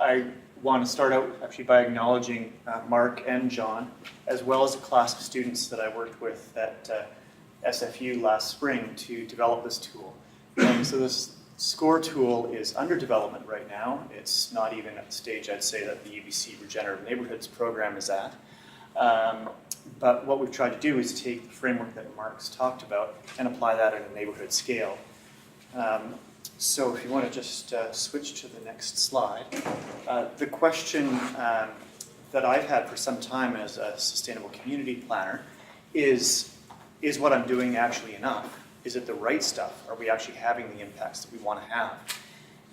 I want to start out actually by acknowledging Mark and John, as well as a class of students that I worked with at SFU last spring to develop this tool. So this score tool is under development right now. It's not even at the stage, I'd say, that the UBC Regenerative Neighborhoods program is at. But what we've tried to do is take the framework that Mark's talked about and apply that at a neighborhood scale. So if you want to just switch to the next slide. The question that I've had for some time as a sustainable community planner is what I'm doing actually enough? Is it the right stuff? Are we actually having the impacts that we want to have?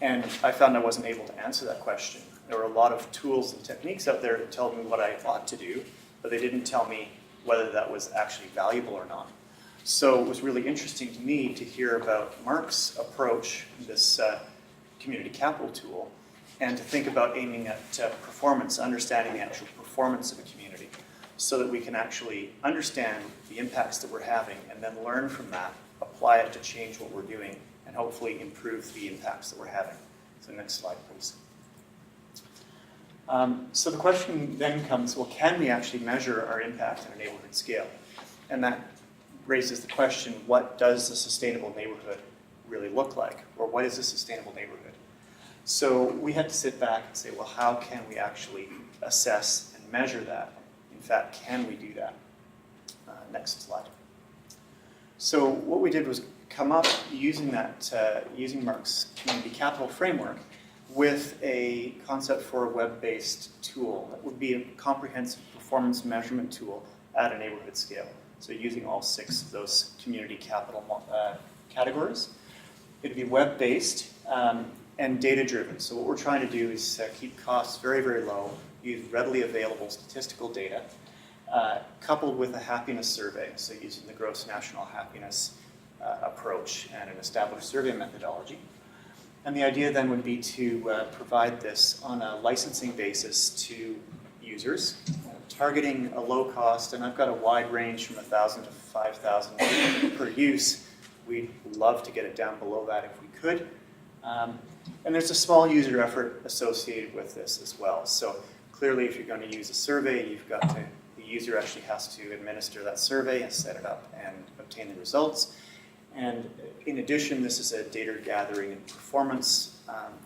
And I found I wasn't able to answer that question. There were a lot of tools and techniques out there that told me what I ought to do, but they didn't tell me whether that was actually valuable or not. So it was really interesting to me to hear about Mark's approach, this community capital tool, and to think about aiming at performance, understanding the actual performance of a community, so that we can actually understand the impacts that we're having and then learn from that, apply it to change what we're doing, and hopefully improve the impacts that we're having. So next slide, please. So the question then comes, well, can we actually measure our impact on a neighborhood scale? And that raises the question, what does a sustainable neighborhood really look like? Or what is a sustainable neighborhood? So we had to sit back and say, well, how can we actually assess and measure that? In fact, can we do that? Next slide. So what we did was come up using that, using Mark's community capital framework with a concept for a web-based tool that would be a comprehensive performance measurement tool at a neighborhood scale. So using all 6 of those community capital categories. It'd be web-based and data-driven. So what we're trying to do is keep costs very, very low, use readily available statistical data, coupled with a happiness survey, so using the gross national happiness approach and an established survey methodology. And the idea then would be to provide this on a licensing basis to users, targeting a low cost, and I've got a wide range from 1,000 to 5,000 per use. We'd love to get it down below that if we could. And there's a small user effort associated with this as well. So clearly if you're going to use a survey, the user actually has to administer that survey and set it up and obtain the results. And in addition, this is a data gathering and performance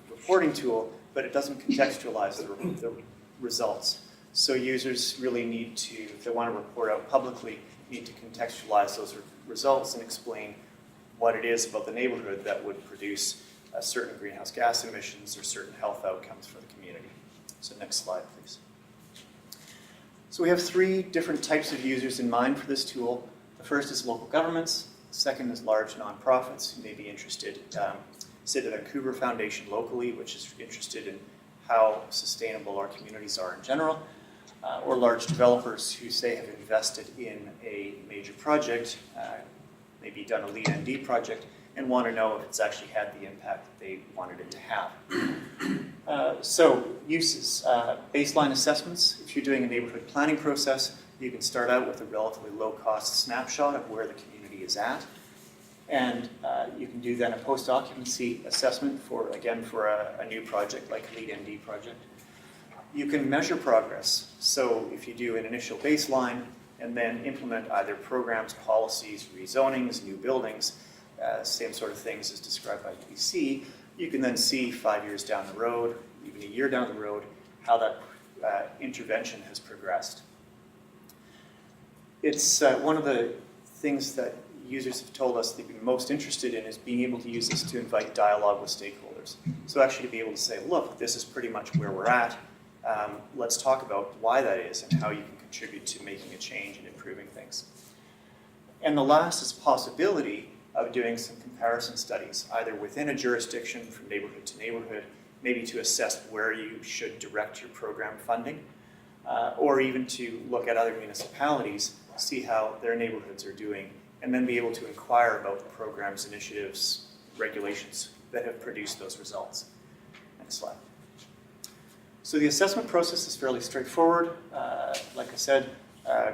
reporting tool, but it doesn't contextualize the results. So users really need to, if they want to report out publicly, need to contextualize those results and explain what it is about the neighborhood that would produce certain greenhouse gas emissions or certain health outcomes for the community. So next slide, please. So we have 3 different types of users in mind for this tool. The first is local governments. The second is large nonprofits who may be interested, say the Vancouver Foundation locally, which is interested in how sustainable our communities are in general, or large developers who say have invested in a major project, maybe done a lead ND project, and want to know if it's actually had the impact that they wanted it to have. So uses, baseline assessments. If you're doing a neighborhood planning process, you can start out with a relatively low-cost snapshot of where the community is at. And you can do then a post-occupancy assessment for a new project like a lead ND project. You can measure progress. So if you do an initial baseline and then implement either programs, policies, rezonings, new buildings, same sort of things as described by UBC, you can then see 5 years down the road, even a year down the road, how that intervention has progressed. It's one of the things that users have told us they've been most interested in is being able to use this to invite dialogue with stakeholders. So actually to be able to say, look, this is pretty much where we're at. Let's talk about why that is and how you can contribute to making a change and improving things. And the last is possibility of doing some comparison studies, either within a jurisdiction from neighborhood to neighborhood, maybe to assess where you should direct your program funding, or even to look at other municipalities, see how their neighborhoods are doing, and then be able to inquire about the programs, initiatives, regulations that have produced those results. Next slide. So the assessment process is fairly straightforward. Like I said,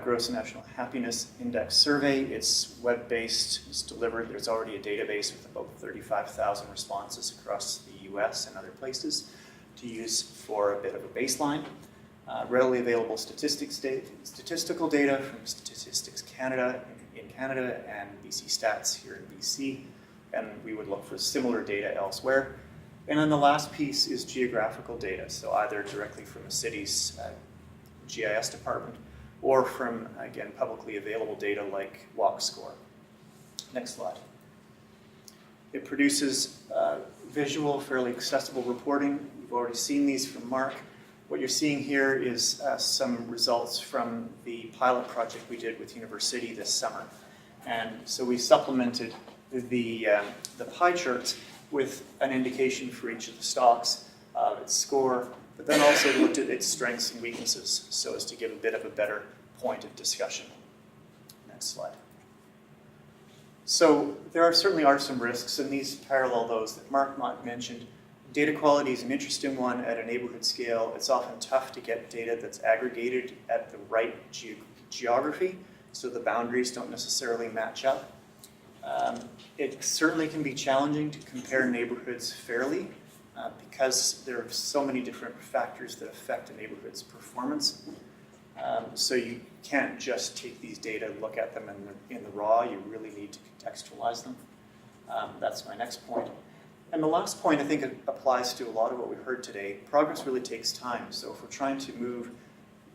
Gross National Happiness Index survey. It's web-based, it's delivered. There's already a database with about 35,000 responses across the US and other places. to use for a bit of a baseline. Readily available statistical data from Statistics Canada in Canada and BC Stats here in BC, and we would look for similar data elsewhere. And then the last piece is geographical data, so either directly from a city's GIS department or from, again, publicly available data like Walk Score. Next slide. It produces visual, fairly accessible reporting. We've already seen these from Mark. What you're seeing here is some results from the pilot project we did with EcoCity this summer. And so we supplemented the pie charts with an indication for each of the stocks, its score, but then also looked at its strengths and weaknesses so as to give a bit of a better point of discussion. Next slide. So there certainly are some risks, and these parallel those that Mark mentioned. Data quality is an interesting one at a neighborhood scale. It's often tough to get data that's aggregated at the right geography, so the boundaries don't necessarily match up. It certainly can be challenging to compare neighborhoods fairly because there are so many different factors that affect a neighborhood's performance. So you can't just take these data, look at them in the raw. You really need to contextualize them. That's my next point. And the last point, I think, applies to a lot of what we heard today. Progress really takes time. So if we're trying to move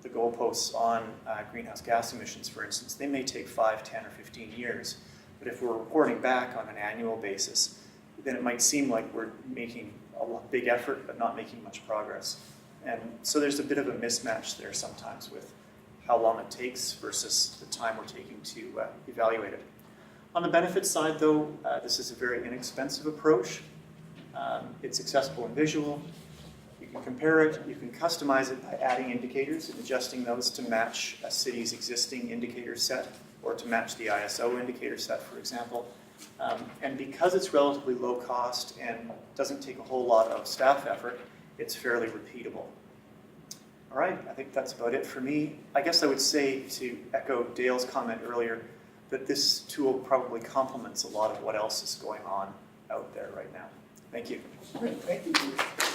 the goalposts on greenhouse gas emissions, for instance, they may take 5, 10, or 15 years. But if we're reporting back on an annual basis, then it might seem like we're making a big effort but not making much progress. And so there's a bit of a mismatch there sometimes with how long it takes versus the time we're taking to evaluate it. On the benefits side, though, this is a very inexpensive approach. It's accessible and visual. You can compare it, you can customize it by adding indicators and adjusting those to match a city's existing indicator set or to match the ISO indicator set, for example. And because it's relatively low cost and doesn't take a whole lot of staff effort, it's fairly repeatable. All right, I think that's about it for me. I guess I would say, to echo Dale's comment earlier, that this tool probably complements a lot of what else is going on out there right now. Thank you. Great, thank you.